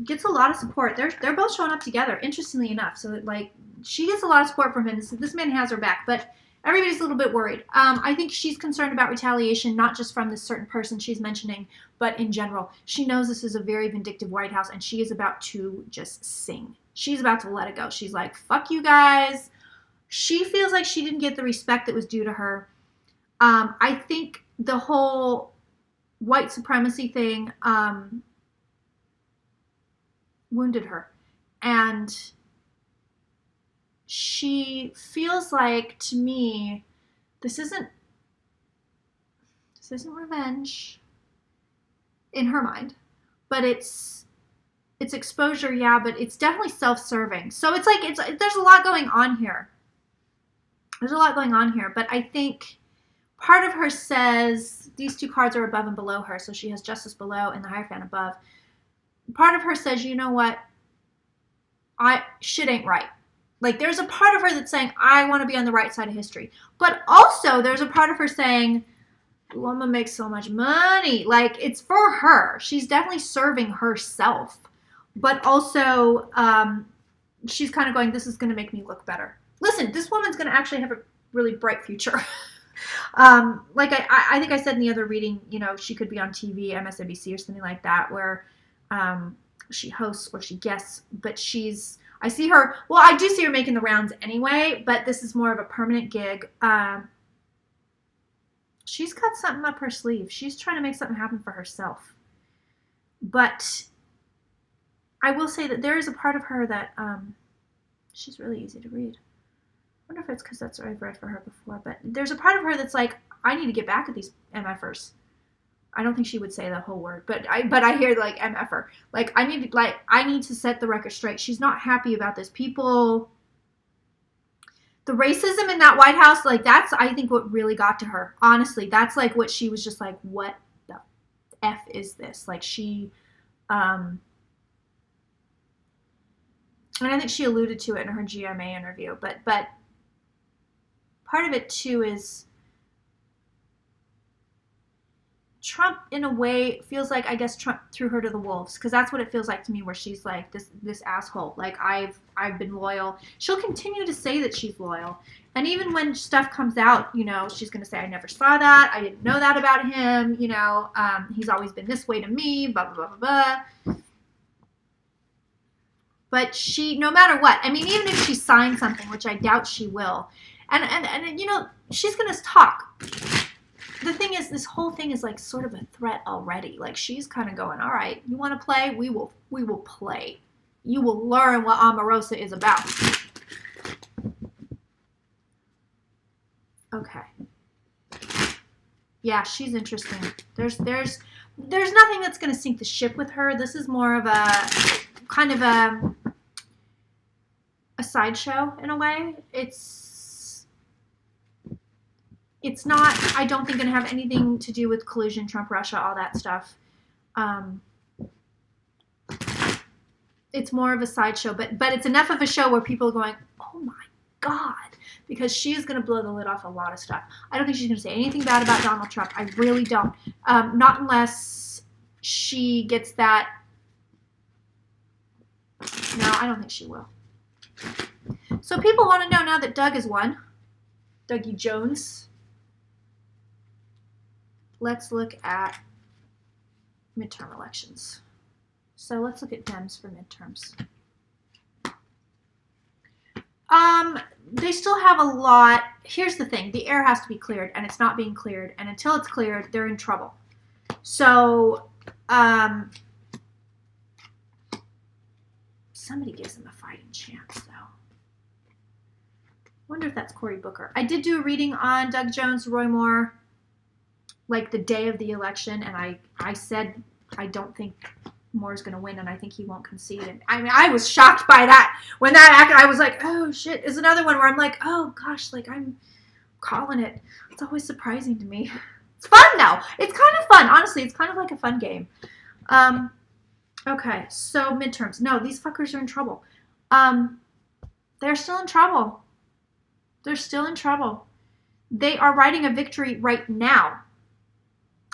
gets a lot of support. They're both showing up together, interestingly enough. So like she gets a lot of support from him. This man has her back, but everybody's a little bit worried. I think she's concerned about retaliation, not just from this certain person she's mentioning, but in general. She knows this is a very vindictive White House, and she is about to just sing. She's about to let it go. She's like, fuck you guys. She feels like she didn't get the respect that was due to her. I think the whole white supremacy thing wounded her. And she feels like, to me, this isn't revenge in her mind, but it's exposure, yeah, but it's definitely self-serving. So it's like there's a lot going on here. There's a lot going on here, but I think part of her says these two cards are above and below her, so she has Justice below and the Hierophant above. Part of her says, you know what? Shit ain't right. Like, there's a part of her that's saying, I want to be on the right side of history. But also, there's a part of her saying, ooh, I'm going to make so much money. Like, it's for her. She's definitely serving herself. But also, she's kind of going, this is going to make me look better. Listen, this woman's going to actually have a really bright future. Like I think I said in the other reading, she could be on TV, MSNBC or something like that, where she hosts or she guests, but I see her, well, I do see her making the rounds anyway, but this is more of a permanent gig. She's got something up her sleeve. She's trying to make something happen for herself. But I will say that there is a part of her that she's really easy to read. I wonder if it's because that's what I've read for her before, but there's a part of her that's like, I need to get back at these MFers. I don't think she would say the whole word, but I hear like MFer. Like I need to set the record straight. She's not happy about this. People, the racism in that White House, like that's I think what really got to her. Honestly, that's like what she was just like, what the F is this? Like she, and I think she alluded to it in her GMA interview, but part of it too is Trump, in a way, feels like, I guess, Trump threw her to the wolves, because that's what it feels like to me, where she's like, this asshole. Like, I've been loyal. She'll continue to say that she's loyal. And even when stuff comes out, she's going to say, I never saw that. I didn't know that about him. He's always been this way to me, blah, blah, blah, blah, blah. But she, no matter what, I mean, even if she signs something, which I doubt she will, and she's going to talk. The thing is, this whole thing is like sort of a threat already. Like she's kind of going, all right, you want to play? We will play. You will learn what Omarosa is about. Okay. Yeah, she's interesting. There's nothing that's going to sink the ship with her. This is more of a kind of a sideshow in a way. It's not, I don't think, going to have anything to do with collusion, Trump, Russia, all that stuff. It's more of a sideshow, but it's enough of a show where people are going, oh my God, because she is going to blow the lid off a lot of stuff. I don't think she's going to say anything bad about Donald Trump. I really don't. Not unless she gets that. No, I don't think she will. So people want to know now that Doug has won. Dougie Jones. Let's look at midterm elections. So let's look at Dems for midterms. They still have a lot. Here's the thing. The air has to be cleared, and it's not being cleared. And until it's cleared, they're in trouble. So Somebody gives him a fighting chance, though. Wonder if that's Cory Booker. I did do a reading on Doug Jones, Roy Moore, like the day of the election, and I said I don't think Moore's going to win, and I think he won't concede. And I mean, I was shocked by that. When that happened, I was like, oh, shit. Is another one where I'm like, oh, gosh, like I'm calling it. It's always surprising to me. It's fun, though. It's kind of fun. Honestly, it's kind of like a fun game. Okay, so midterms. No, these fuckers are in trouble. They're still in trouble. They're still in trouble. They are writing a victory right now.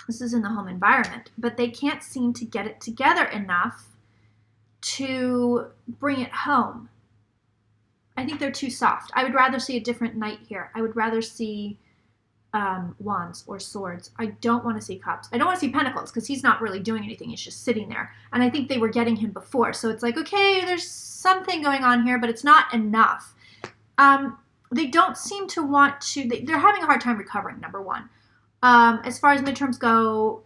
This is in the home environment, but they can't seem to get it together enough to bring it home. I think they're too soft. I would rather see a different knight here. I would rather see wands or swords. I don't want to see cups. I don't want to see pentacles because he's not really doing anything. He's just sitting there. And I think they were getting him before. So it's like, okay, there's something going on here, but it's not enough. They don't seem to want to, they're having a hard time recovering, number one. As far as midterms go,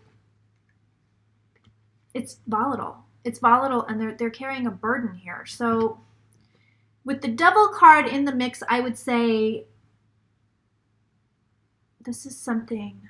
it's volatile. It's volatile, and they're carrying a burden here. So with the Devil card in the mix, I would say this is something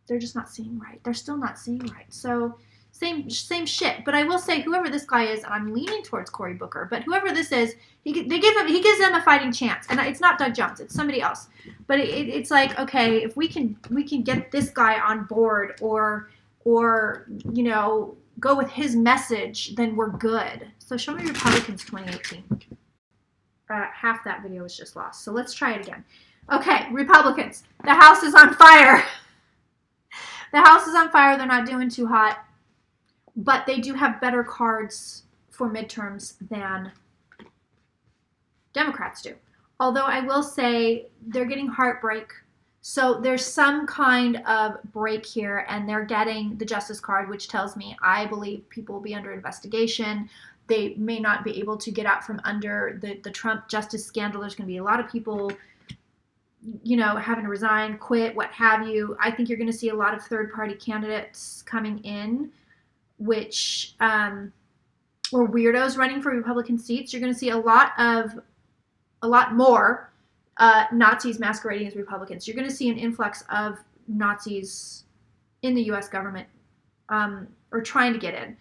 they're just not seeing right. They're still not seeing right. So same shit. But I will say, whoever this guy is, and I'm leaning towards Cory Booker, but whoever this is, he gives them a fighting chance. And it's not Doug Jones. It's somebody else. But it's like, okay, if we can get this guy on board or you know, go with his message, then we're good. So show me Republicans 2018. Half that video was just lost. So let's try it again. Okay, Republicans. The house is on fire. The house is on fire. They're not doing too hot. But they do have better cards for midterms than Democrats do. Although I will say they're getting heartbreak. So there's some kind of break here, and they're getting the Justice card, which tells me I believe people will be under investigation. They may not be able to get out from under the Trump justice scandal. There's going to be a lot of people, you know, having to resign, quit, what have you. I think you're going to see a lot of third-party candidates coming in, which or weirdos running for Republican seats. You're going to see a lot more Nazis masquerading as Republicans. You're going to see an influx of Nazis in the U.S. government or trying to get in.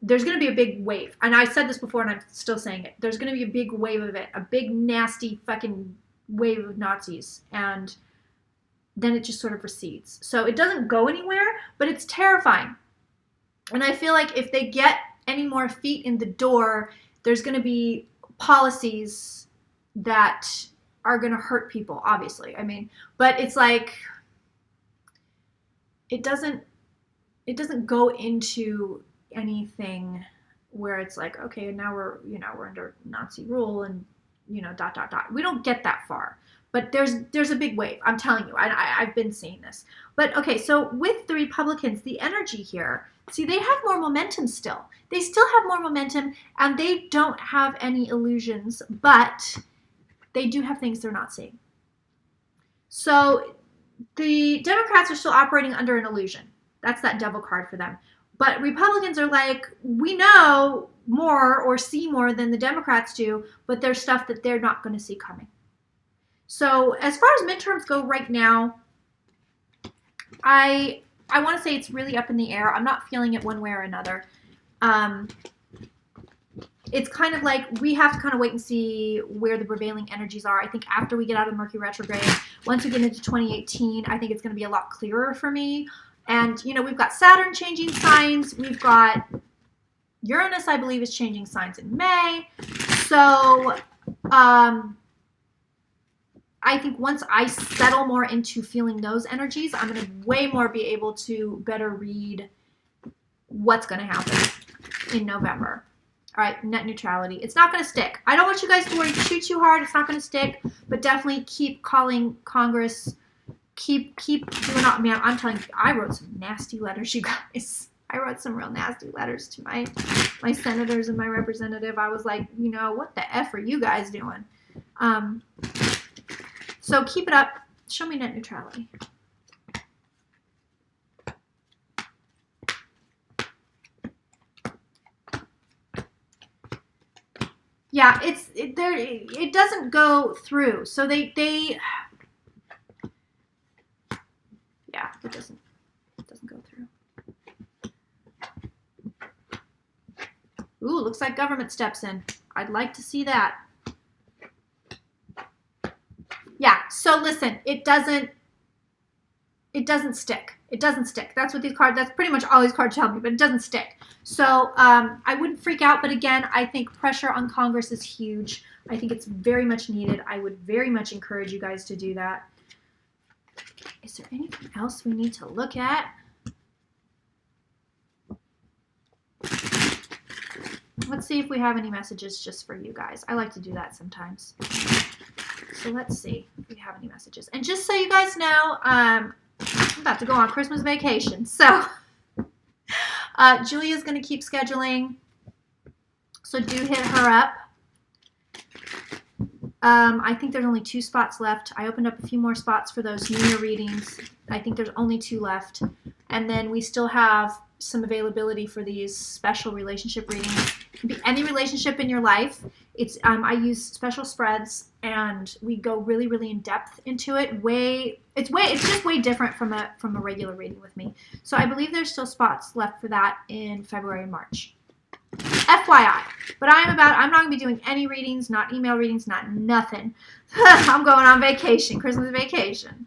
There's going to be a big wave. And I said this before, and I'm still saying it. There's going to be a big wave of it. A big, nasty fucking wave of Nazis. And then it just sort of recedes. So it doesn't go anywhere, but it's terrifying. And I feel like if they get any more feet in the door, there's going to be policies that are going to hurt people, obviously. I mean, but it's like, it doesn't go into anything where it's like, okay, now we're under Nazi rule and, ... We don't get that far. But there's a big wave. I'm telling you, I've been seeing this. But okay, so with the Republicans, the energy here, see, they have more momentum still. They still have more momentum, and they don't have any illusions, but they do have things they're not seeing. So the Democrats are still operating under an illusion. That's that Devil card for them. But Republicans are like, we know more or see more than the Democrats do, but there's stuff that they're not going to see coming. So as far as midterms go right now, I want to say it's really up in the air. I'm not feeling it one way or another. It's kind of like we have to kind of wait and see where the prevailing energies are. I think after we get out of Mercury retrograde, once we get into 2018, I think it's going to be a lot clearer for me. And, we've got Saturn changing signs. We've got Uranus, I believe, is changing signs in May. So I think once I settle more into feeling those energies, I'm going to way more be able to better read what's going to happen in November. All right, net neutrality. It's not going to stick. I don't want you guys to worry too hard. It's not going to stick, but definitely keep calling Congress. Keep doing all. Man, I'm telling you, I wrote some nasty letters, you guys. I wrote some real nasty letters to my senators and my representative. I was like, what the F are you guys doing? So keep it up. Show me net neutrality. Yeah, it doesn't go through. So they yeah, it doesn't go through. Ooh, looks like government steps in. I'd like to see that. Yeah, so listen, it doesn't stick. It doesn't stick. That's what these cards, that's pretty much all these cards tell me, but it doesn't stick. So I wouldn't freak out, but again, I think pressure on Congress is huge. I think it's very much needed. I would very much encourage you guys to do that. Is there anything else we need to look at? Let's see if we have any messages just for you guys. I like to do that sometimes. So let's see if we have any messages. And just so you guys know, I'm about to go on Christmas vacation. So Julia's going to keep scheduling. So do hit her up. I think there's only 2 spots left. I opened up a few more spots for those New Year readings. I think there's only 2 left. And then we still have some availability for these special relationship readings. It can be any relationship in your life. It's I use special spreads, and we go really, really in depth into it. It's just way different from a regular reading with me. So I believe there's still spots left for that in February and March. FYI. But I'm not going to be doing any readings, not email readings, not nothing. I'm going on vacation, Christmas vacation.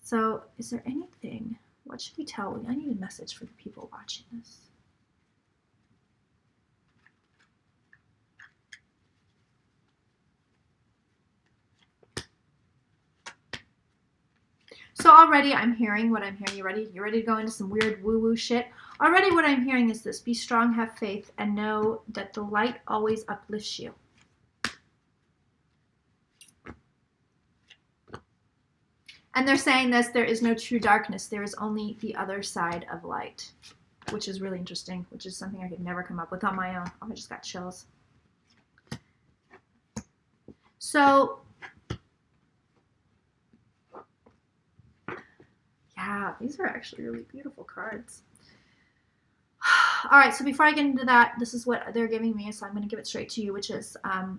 So is there anything? What should we tell? I need a message for the people watching this. So already I'm hearing what I'm hearing. You ready? You ready to go into some weird woo-woo shit? Already what I'm hearing is this. Be strong, have faith, and know that the light always uplifts you. And they're saying this, there is no true darkness. There is only the other side of light, which is really interesting, which is something I could never come up with on my own. Oh, I just got chills. So, yeah, these are actually really beautiful cards. All right, so before I get into that, this is what they're giving me, so I'm going to give it straight to you, which is, oh,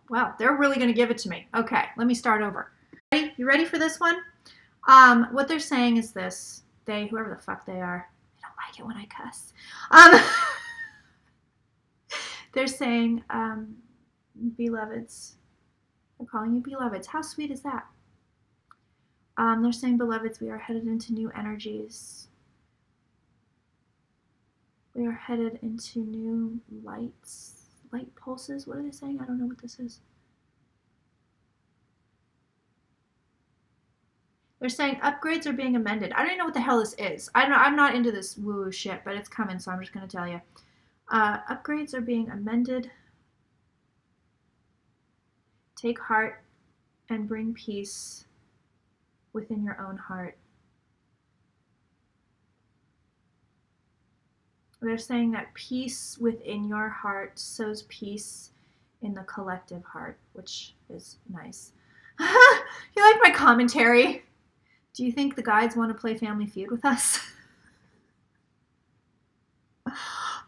wow, they're really going to give it to me. Okay, let me start over. Ready? You ready for this one? What they're saying is this. They, whoever the fuck they are, I don't like it when I cuss. They're saying, beloveds. They're calling you beloveds. How sweet is that? They're saying, beloveds, we are headed into new energies. We are headed into new lights. Light pulses? What are they saying? I don't know what this is. They're saying upgrades are being amended. I don't even know what the hell this is. I'm not into this woo-woo shit, but it's coming, so I'm just going to tell you. Upgrades are being amended. Take heart and bring peace within your own heart. They're saying that peace within your heart sows peace in the collective heart, which is nice. You like my commentary? Do you think the guides want to play Family Feud with us?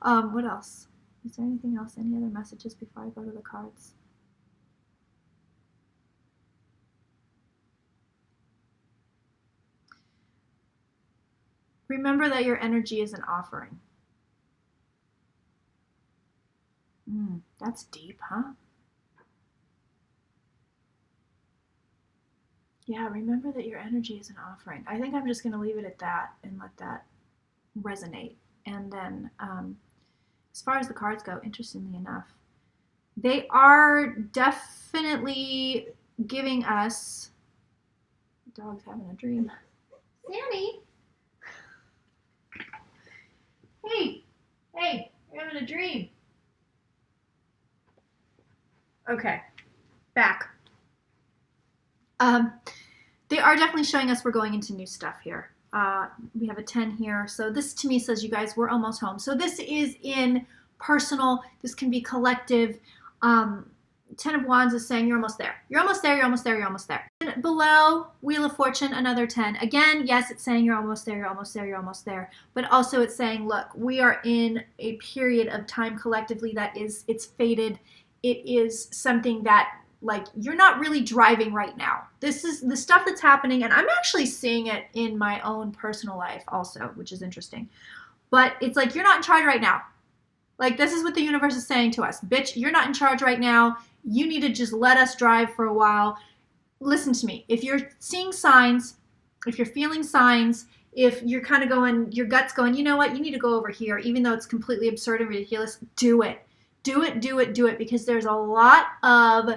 What else? Is there anything else? Any other messages before I go to the cards? Remember that your energy is an offering. That's deep, huh? Yeah, remember that your energy is an offering. I think I'm just going to leave it at that and let that resonate. And then as far as the cards go, interestingly enough, they are definitely giving us... The dog's having a dream. Sammy! Hey, you're having a dream. Okay, back. They are definitely showing us we're going into new stuff here. We have a 10 here. So this to me says, you guys, we're almost home. So this is in personal. This can be collective. 10 of Wands is saying you're almost there. You're almost there, you're almost there, you're almost there. then below, Wheel of Fortune, another 10. Again, yes, it's saying you're almost there, you're almost there, you're almost there. But also it's saying, look, we are in a period of time collectively that it's fated. It is something that, like, you're not really driving right now. This is the stuff that's happening, and I'm actually seeing it in my own personal life also, which is interesting. But it's like, you're not in charge right now. Like, this is what the universe is saying to us. Bitch, you're not in charge right now. You need to just let us drive for a while. Listen to me. If you're seeing signs, if you're feeling signs, if you're kind of going, your gut's going, you know what, you need to go over here, even though it's completely absurd and ridiculous, do it. Do it, do it, do it, because there's a lot of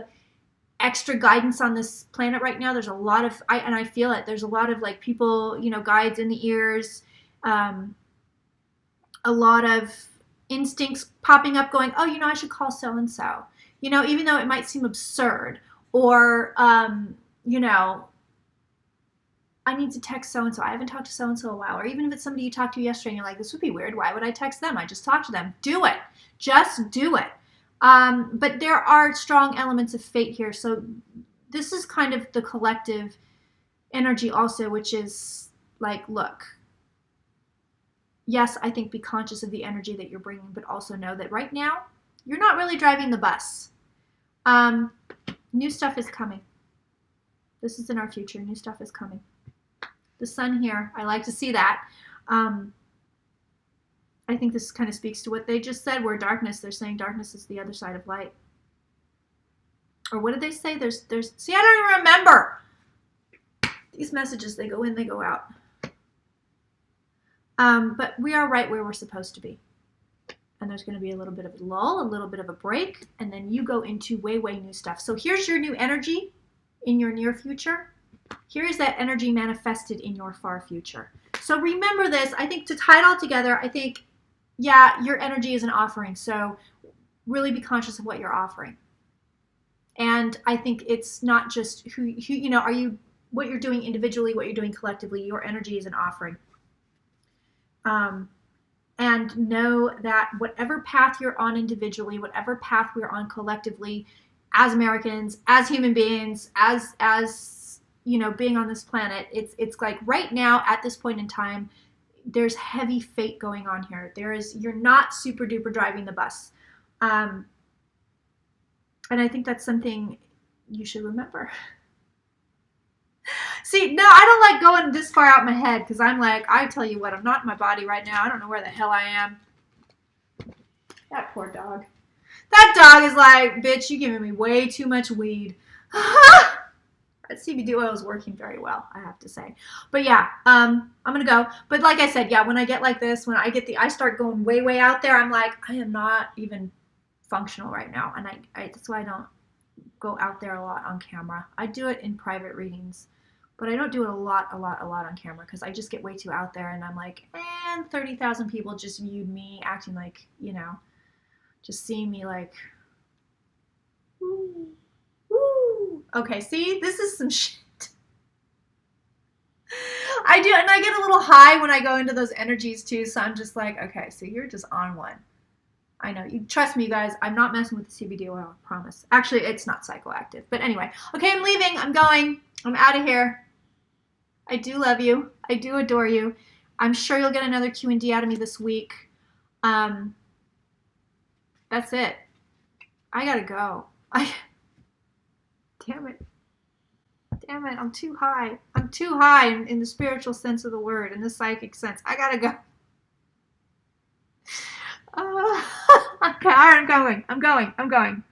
extra guidance on this planet right now. There's a lot of, and I feel it, there's a lot of, like, people, you know, guides in the ears, a lot of instincts popping up going, oh, you know, I should call so-and-so, you know, even though it might seem absurd, or, you know, I need to text so-and-so. I haven't talked to so-and-so in a while. Or even if it's somebody you talked to yesterday and you're like, this would be weird. Why would I text them? I just talked to them. Do it. Just do it. But there are strong elements of fate here. So this is kind of the collective energy also, which is like, look, yes, I think be conscious of the energy that you're bringing, but also know that right now you're not really driving the bus. New stuff is coming. This is in our future. New stuff is coming. The sun here, I like to see that. I think this kind of speaks to what they just said. We're darkness. They're saying darkness is the other side of light. Or what did they say? There's. See, I don't even remember. These messages, they go in, they go out. But we are right where we're supposed to be. And there's going to be a little bit of a lull, a little bit of a break, and then you go into way, way new stuff. So here's your new energy in your near future. Here is that energy manifested in your far future. So remember this. I think to tie it all together, I think, yeah, your energy is an offering. So really be conscious of what you're offering. And I think it's not just who you know, what you're doing individually, what you're doing collectively. Your energy is an offering. And know that whatever path you're on individually, whatever path we're on collectively, as Americans, as human beings, as you know, being on this planet, it's like right now at this point in time, there's heavy fate going on here. You're not super duper driving the bus. And I think that's something you should remember. See, no, I don't like going this far out in my head because I'm like, I tell you what, I'm not in my body right now. I don't know where the hell I am. That poor dog. That dog is like, bitch, you're giving me way too much weed. That CBD oil is working very well, I have to say. But yeah, I'm going to go. But like I said, yeah, when I get like this, when I start going way, way out there, I'm like, I am not even functional right now. And that's why I don't go out there a lot on camera. I do it in private readings. But I don't do it a lot on camera because I just get way too out there and I'm like, and 30,000 people just viewed me acting like, you know, just seeing me like, woo, woo. Okay, see, this is some shit. I do, and I get a little high when I go into those energies too, so I'm just like, okay, so you're just on one. I know, you trust me, guys, I'm not messing with the CBD oil, I promise. Actually, it's not psychoactive, but anyway. Okay, I'm leaving, I'm going, I'm out of here. I do love you. I do adore you. I'm sure you'll get another Q&D out of me this week. That's it. I gotta go. Damn it. Damn it. I'm too high. I'm too high in the spiritual sense of the word, in the psychic sense. I gotta go. Okay, all right, I'm going.